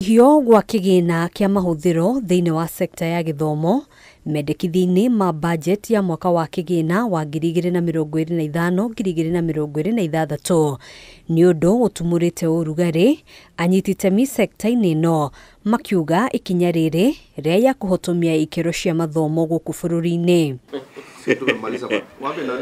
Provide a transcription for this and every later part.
Kũnyihio gwa kĩgĩna kĩa mahũthĩro thĩinĩ wa sekta ya gĩthomo mendekithia-inĩ ma budget ya mwaka wa kĩgĩna wa 2025-2026 nĩ ũndũ ũtumũrĩte ũrugarĩ anyiti itemi sekta-inĩ ĩno makiuga ikinya rĩrĩ rĩa kũhotomia ikĩro cia mathomo gũkũ bũrũri-inĩ.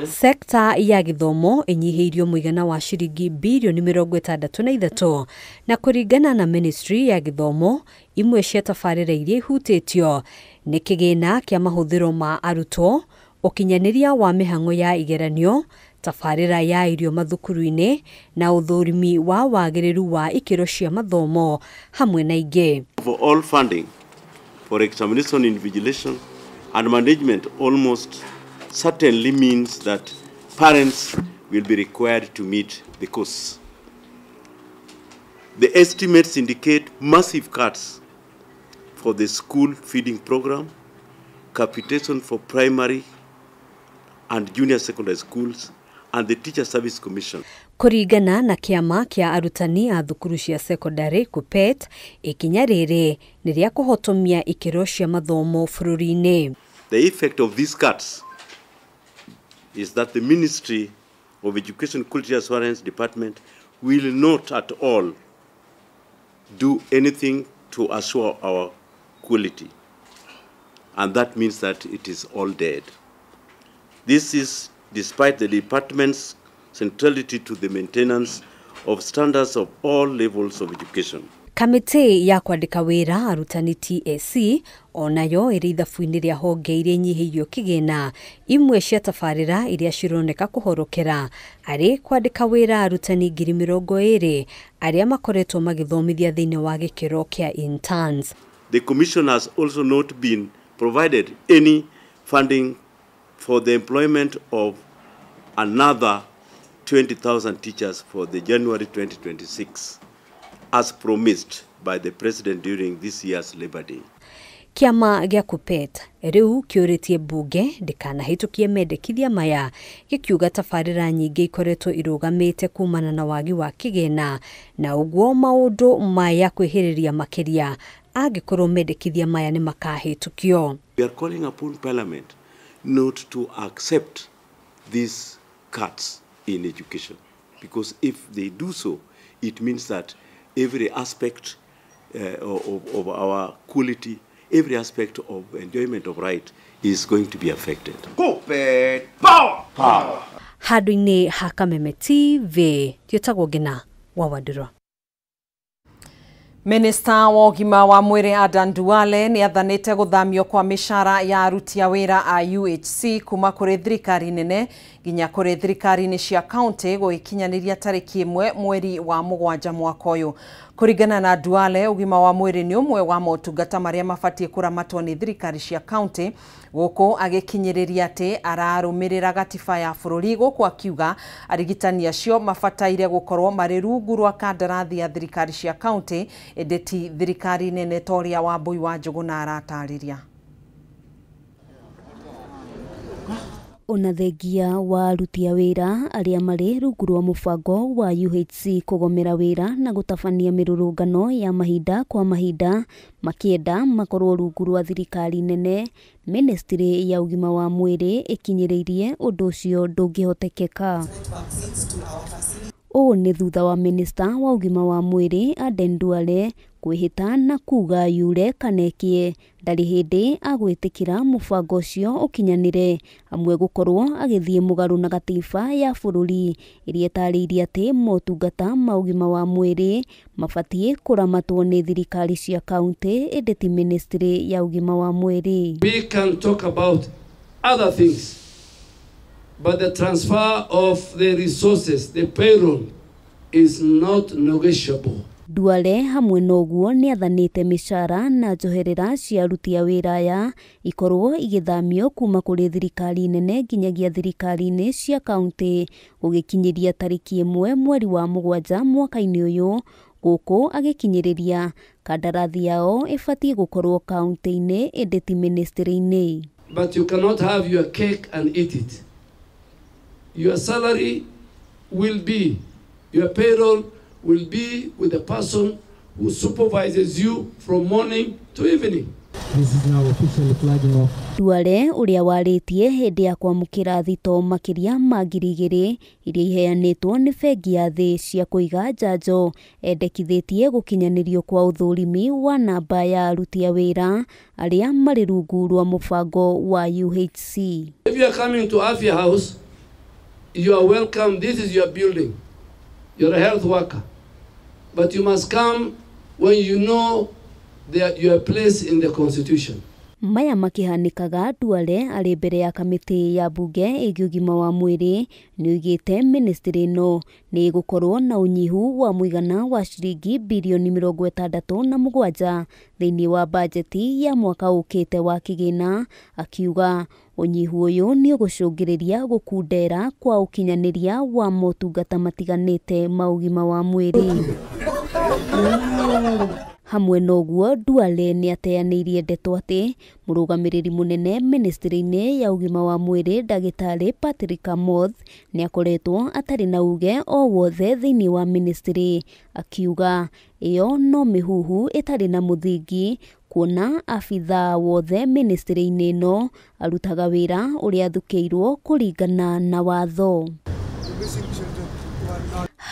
Sekta ya gĩthomo ĩnyihĩirio mũigana wa ciringi birioni 63 na kũringana na Ministry ya Gĩthomo, imwe cia tabarĩra iria ihutĩtio nĩ kĩgĩna kĩa mahũthĩro ma arutwo, ũkinyanĩria wa mĩhang'o ya igeranio, tabarĩra ya irio mathukuru-inĩ na ũthũrimi wa wagĩrĩru wa ikĩro cia mathomo hamwe na ingĩ. For all funding for examination invigilation and management almost certainly means that parents will be required to meet the costs. The estimates indicate massive cuts for the school feeding program, capitation for primary and junior secondary schools, and the Teacher Service Commission. Kũringana na kĩama kĩa arutani a thukuru cia secondary KUPPET, ikinya rĩrĩ nĩ rĩa kũhotomia ikĩro cia mathomo bũrũri-inĩ. The effect of these cuts is that the Ministry of Education Quality Assurance Department will not at all do anything to assure our quality. And that means that it is all dead. This is despite the department's centrality to the maintenance of standards of all levels of education. Kamĩtĩ ya kwandĩka wĩra arutani TSC onayo ĩrĩ ithabu-inĩ rĩa honge iria inyihĩirio kĩgĩna, imwe cia tabarĩra iria cironeka kũhorokera arĩ kwandĩka wĩra arutani 20,000 arĩa makoretwo magĩthomithia thĩinĩ wa gĩkĩro kĩa interns. The Commission has also not been provided any funding for the employment of another 20,000 teachers for the January 2026 as promised by the President during this year's Labor Day. Kĩama gĩa KUPPET rĩu kĩũrĩtie mbunge ndĩkanahĩtũkie mendekithia maya, gĩkiuga tabarĩra nyingĩ ikoretwo irũgamĩte kumana na wagi wa kĩgĩna, na ũguo maũndũ maya kwĩhĩrĩria makĩria angĩkorwo mendekithia maya nĩ makahĩtũkio. We are calling upon Parliament not to accept these cuts in education, because if they do so, it means that every aspect of our quality, every aspect of enjoyment of right is going to be affected. KUPPET power! Power! Handũ-inĩ ha Kameme TV, Tiotagwo Ngina wa Wandĩra. Minister wa ũgima wa mwĩrĩ Adan Duale nĩ athanĩte gũthamio kwa mĩcara ya aruti a wĩra a UHC kuma kũrĩ thirikari nene nginya kũrĩ thirikari-inĩ cia kaunti gũgĩkinyanĩria tarĩki 1 mweri wa 7 mwaka ũyũ. Kũringana na Duale, ũgima wa mwĩrĩ nĩ ũmwe wa motungata marĩa mabatiĩ kũramatwo nĩ thirikari cia kaunti, gũkũ agĩkinyĩrĩria atĩ ararũmĩrĩra gatiba ya bũrũri, gũkũ akiuga arigitani acio mabataire gũkorwo marĩ rungu rwa kandarathi ya thirikari cia kaunti, ĩndĩ ti thirikari nene ta ũrĩa Wambui wa Njũgũna aratarĩria. Ona thengia wa aruti a wĩra arĩa marĩ rungu rwa mũbango wa UHC kũgomera wĩra na gũtabania mĩrũrũngano ya mahinda kwa mahinda makĩenda makorwo rungu rwa thirikari nene, Ministry ya ũgima wa mwĩrĩ ĩkinyĩrĩirie ũndũ ũcio ndũngĩhotekeka. Ũũ nĩ thutha wa Minister wa ũgima wa mwĩrĩ Aden Duale kwĩhĩta na kuga yure kanekie ndarĩ hĩndĩ agwĩtĩkĩra mũbango ũcio ũkinyanĩre, amwe gũkorwo agĩthiĩ mũgarũ na gatiba ya bũrũri ĩrĩa ĩtarĩirie atĩ motungata ma ũgima wa mwĩrĩ mabatiĩ kũramatwo nĩ thirikari cia kaunti, ĩndĩ ti Ministry ya ũgima wa mwĩrĩ. We can talk about other things, but the transfer of the resources, the payroll, is not negotiable. Duale hamwe noguo nĩ athanĩte mĩcara na njoherera cia aruti a wĩra aya ikorwo igĩthamio kuma kũrĩ thirikari nene nginyagia thirikari-inĩ cia kaunti gũgĩkinyĩria tarĩki 1 mweri wa 7 mwaka-inĩ ũyũ, gũkũ agĩkinyĩrĩria kandarathi yao ĩbatiĩ gũkorwo kaunti-inĩ, ĩndĩ ti ministry-inĩ. But you cannot have your cake and eat it. Your salary will be, your payroll will be with the person who supervises you from morning to evening. This is now officially flagging off. Duale uria waritie hindi ya kwamukira thito makiria ma 2,000 iria iheanitwo ni bengi ya thi cia kuiga njanjo endekithitie gukinyanirio kwa uthurimi wa namba ya aruti a wira aria mari rungu rwa mubango wa UHC. If you are coming to Afya House, you are welcome. This is your building. You're a health worker. But you must come when you know that you are placed in the constitution. Maya makihanikaga Duale ari mbere ya kamiti ya bunge ĩgiĩ ũgima wa mwĩrĩ nĩoigĩte ministry no nĩ gũkorwo na unyihu wa mũigana wa ciringi bilioni 67 thĩinĩ wa bajeti ya mwaka ũkĩte wa kĩgĩna, akiuga unyihu ũyũ nĩ ũgũcũngĩrĩria gũkundera kwa ũkinyanĩria wa motungata matiganĩte ma ũgima wa mwĩrĩ. Hamwe noguo Duale ni ateanĩirie ndeto ati mũrũgamĩrĩri mũnene ministry-inĩ ya ũgima wa mwĩrĩ Ndagĩtarĩ Patrick Amoth ni akoretwo atarĩ na uge o wothe thĩinĩ wa ministry, akiuga ĩyo no mĩhuhu ĩtarĩ na mũthingi kuona abitha wothe ministry-inĩ ĩno arutaga wĩra ũrĩa athukĩirwo kũringana na watho.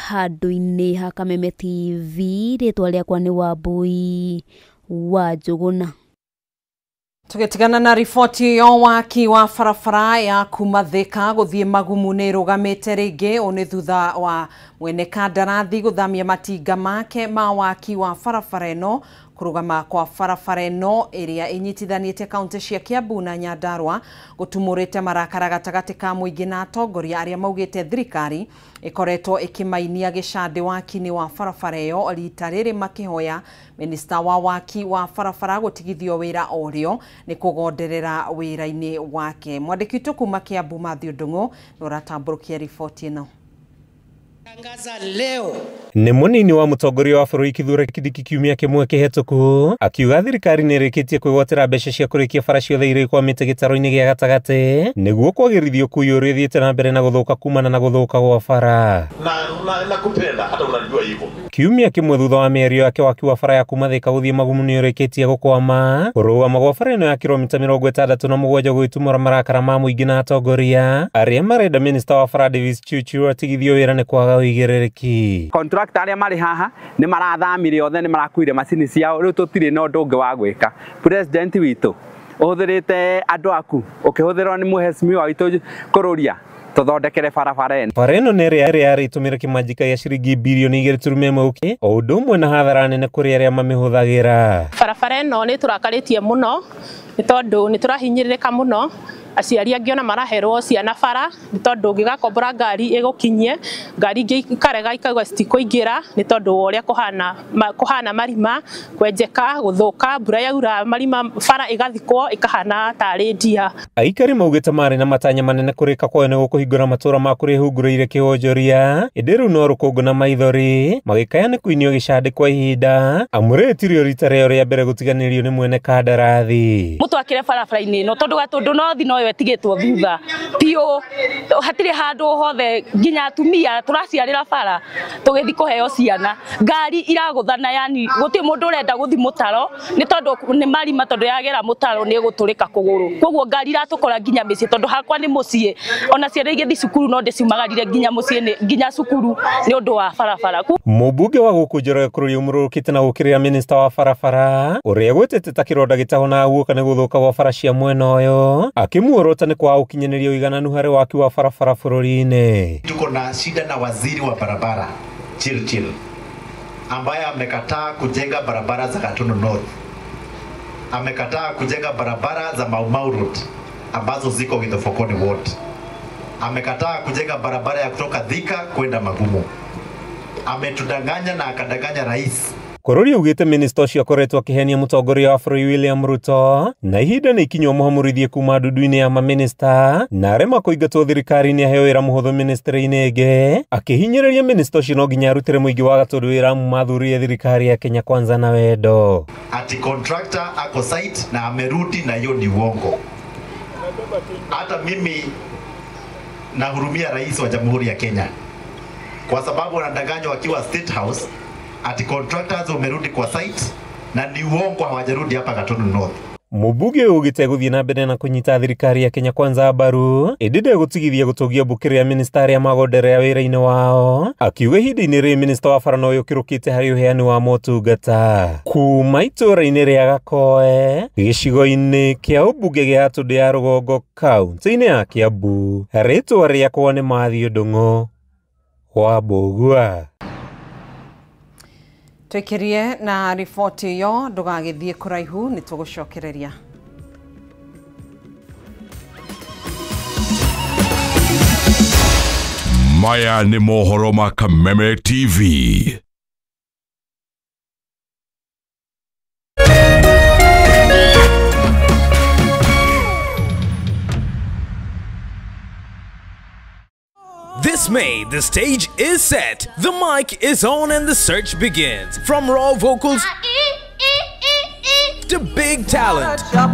Handũ-inĩ ha Kameme TV, rĩtwa rĩakwa nĩ Wambui wa Njũgũna. Tugetigana na riboti yo waki wa barabara ya kuma Thika guthie Magumu nĩ rũgamĩte rĩngĩ one thutha wa mwene kandarathi gũthamia matinga make ma waki wa barabara ĩno. Kurugama kwa barabara ĩno ĩrĩa ĩnyitithanĩtie kaunti cia Kiambu na Nyandarua gũtumũrĩte marakara gatagatĩ ka mũingĩ na atongoria arĩa maugĩte thirikari ĩkoretwo ĩkĩmainia gĩcande waki-inĩ wa barabara ĩyo rita rĩrĩ makĩhoya minista wa waki wa barabara gũtigithio wĩra orĩo nĩ kũgonderera wĩra-inĩ wake. Mwandĩki witũ kuma Kiambu Matthew Ndung'u nĩũratambũrũkia riboti ĩno. Nĩ munini wa mũtongoria wa bũrũri Kithure Kindiki kiumia kĩmwe kĩhetũku akiuga thirikari nĩ ĩrĩkĩtie kwĩgwatĩra mbeca cia kũrĩkia bara ciothe irĩ kwamĩte gĩtaro-inĩ gĩa gatagatĩ nĩguo kwagĩrithio ũkui ũrĩa ũthiĩte na mbere na gũthũka kumana na gũthũka gwa bara. Na kupenda hata unajua hivyo. Kiumia kĩmwe thutha wa mĩario yake waki wa bara ya kuma Thika gũthiĩ Magumu nĩ ũrĩkĩtie gũkwama. Kũrũgama gwa bara ĩno ya kilomita 67 gwĩtumũra marakara ma mũingĩ na atongoria arĩa marenda minista wa bara Davis Chuchu atigithio wĩra nĩ kwaga ũigĩrĩrĩki. Contractor arĩa marĩ haha nĩ marathamire othe nĩ marakuire macini ciao rĩu tũtirĩ na ũndũ ũngĩ wa gwĩka. President witũ ũhũthĩrĩte andũ aku ũkĩhũthĩrwo nĩ mũhecimiwa witũ kũrũria tũthondekere barabara ĩno. Bara ĩno nĩ ĩrĩa yarĩ ĩtũmĩre kĩmanjĩka ya ciringi bilioni 2.1 o ũndũ ũmwe na hathara nene kũrĩ arĩa mamĩhũthagĩra. Barabara ĩno nĩ tũrakarĩtie mũno nĩ tondũ nĩ tũrahinyĩrĩrĩka mũno. Aciari angĩ ona maraherwo ciana bara nĩ tondũ ũngĩgakombora ngari ĩgũkinyie ngari ingĩ ikarega ikauga citikũingĩra nĩ tondũ ũrĩa kũhana marima kwenjeka gũthũka mbura yaura marima bara ĩgathikwo ĩkahana tarĩ ndia. Aikari maugĩte marĩ na matanya manene kũrĩka kwao nĩ gũkũhingũra matũra ma kũrĩa hungũrĩire kĩwonjoria ĩndĩ rĩu no rũkũngũ na maithori magĩkaya nĩ kũinio gĩcande kwa ihinda amũrĩtirio rita rĩao rĩa mbere gũtiganĩrio nĩ mwene kandarathi. Mũtwakĩre barabara-inĩ ĩno tondũ gatũndũ no thi no wetigĩtwo thutha piũ hatirĩ handũ hothe nginya atumia tũraciarĩra bara tũgĩthi kũheo ciana ngari iragũthana yani gũtirĩ mũndũ ũrenda gũthi mũtaro nĩ tondũ nĩ marima tondũ yagera mũtaro nĩ gũtũrĩka kũgũrũ koguo ngari iratũkora nginya mĩciĩ tondũ hakwa nĩ mũciĩ ona ciana igĩthi cukuru no ndĩciumagarire nginya mũciĩ nginya cukuru nĩ ũndũ wa barabara. Mũmbunge wa gũkũ Njoroge kũrũria ũmũrũrũkĩte na gũkĩrĩra minista wa barabara ũrĩa gwĩtĩte ta kĩronda gĩtahona guoka nĩ gũthũka gwa bara cia mwena ũyũ akĩmuorota nĩ kwa ũkinyanĩria ũigananu harĩ waki wa barabara bũrũri-inĩ. Tuko na shida na waziri wa barabara Chirchir ambaye amekataa kujenga barabara za Gatundu North, amekataa kujenga barabara za Mau Mau Road ambazo ziko Githofokoni Ward, amekataa kujenga barabara ya kutoka Thika kwenda Magumu, ametudanganya na akadanganya rais. Kũrũria ugĩte minista ũcio akoretwo akĩhenia mũtongoria wa bũrũri William Ruto na ihinda nĩ ikinywo mũhamũrithie kuma ndundu-inĩ ya maminista na arema kũingatwo thirikari-inĩ aheo wĩra mũhũthũ ministry-inĩ ĩngĩ akĩhinyĩrĩria minista ũcio no nginya arutĩre mũingĩ wa Gatũndũ wĩra mathurire thirikari ya Kenya Kwanza na wendo. Ati contractor ako site na amerudi na hiyo ni uongo. Hata mimi nahurumia rais wa Jamhuri ya Kenya kwa sababu anadanganywa wakiwa State House ati contractors wamerudi kwa site na ni uongo, hawajarudi hapa Gatundu North. Mubuge ugite guthie na mbere na kunyita thirikari ya Kenya Kwanza mbaru indide gutigithia gutugia bukire ya ministeri ya magondere ya wira-ini wao akiuga hindi-ini ri minister wa bara no yukirukite hari uheani wa motungata kuma itura-ini ria Gakoe gicigo-ini kia ubunge gia Tundi ya Rugongo kaunti-ini ya Kiambu. Ritwa riakwa ni Mathew Ndung'u wa Mbugua. Twekirie na riboti yo ndugagithie kuraihu ni tugucokereria. Maya ni mohoro ma Kameme TV. This May, the stage is set, the mic is on and the search begins. From raw vocals to big talent.